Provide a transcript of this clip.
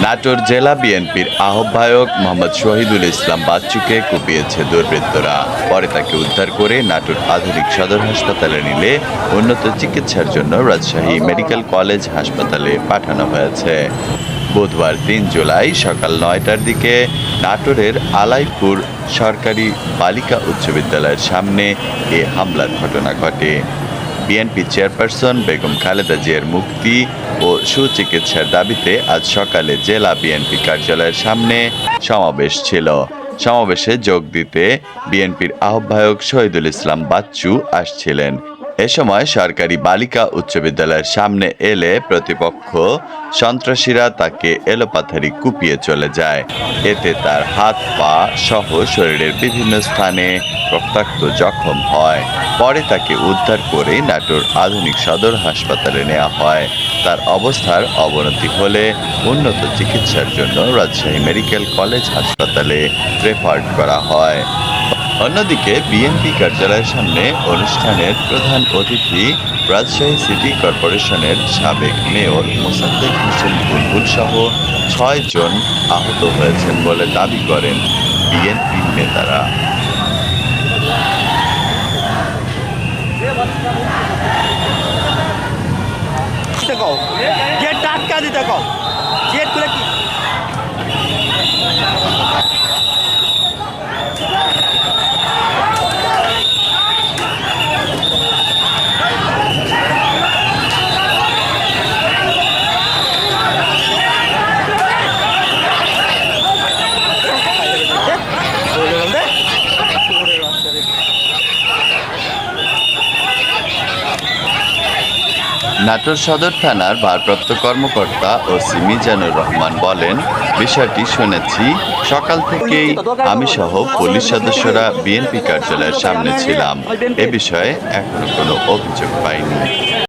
নাটোর জেলা বিএনপির আহ্বায়ক মোহাম্মদ শহীদুল ইসলাম বাচ্চুকে কুপিয়েছে দুর্বৃত্তরা। পরে তাকে উদ্ধার করে নাটোর আধুনিক সদর হাসপাতালে নিলে উন্নত চিকিৎসার জন্য রাজশাহী মেডিকেল কলেজ হাসপাতালে পাঠানো হয়েছে। বুধবার ৩ জুলাই সকাল ৯টার দিকে নাটোরের আলাইপুর সরকারি বালিকা উচ্চ বিদ্যালয়ের সামনে এ হামলার ঘটনা ঘটে। বিএনপি চেয়ারপারসন বেগম খালেদা জিয়ার মুক্তি ও সুচিকিৎসার দাবিতে আজ সকালে জেলা বিএনপি কার্যালয়ের সামনে সমাবেশ ছিল। সমাবেশে যোগ দিতে বিএনপির আহ্বায়ক শহীদুল ইসলাম বাচ্চু আসছিলেন। এ সময় সরকারি বালিকা উচ্চ বিদ্যালয়ের সামনে এলে প্রতিপক্ষ সন্ত্রাসীরা তাকে এলোপাথারি কুপিয়ে চলে যায়। এতে তার হাত পা সহ শরীরের বিভিন্ন স্থানে রক্তাক্ত জখম হয়। পরে তাকে উদ্ধার করে নাটোর আধুনিক সদর হাসপাতালে নেওয়া হয়। তার অবস্থার অবনতি হলে উন্নত চিকিৎসার জন্য রাজশাহী মেডিকেল কলেজ হাসপাতালে রেফার করা হয়। অন্যদিকে বিএনপি কার্যালয়ের সামনে অনুষ্ঠানের প্রধান অতিথি রাজশাহী সিটি কর্পোরেশনের সাবেক মেয়র মোসাদ্দেক হোসেন বুলবুল সহ ৬ জন আহত হয়েছেন বলে দাবি করেন বিএনপি নেতারা। নাটোর সদর থানার ভারপ্রাপ্ত কর্মকর্তা ওসি মিজানুর রহমান বলেন, বিষয়টি শুনেছি, সকাল থেকেই আমি সহ পুলিশ সদস্যরা বিএনপি কার্যালয়ের সামনে ছিলাম। এ বিষয়ে এখনো কোনো অভিযোগ পাইনি।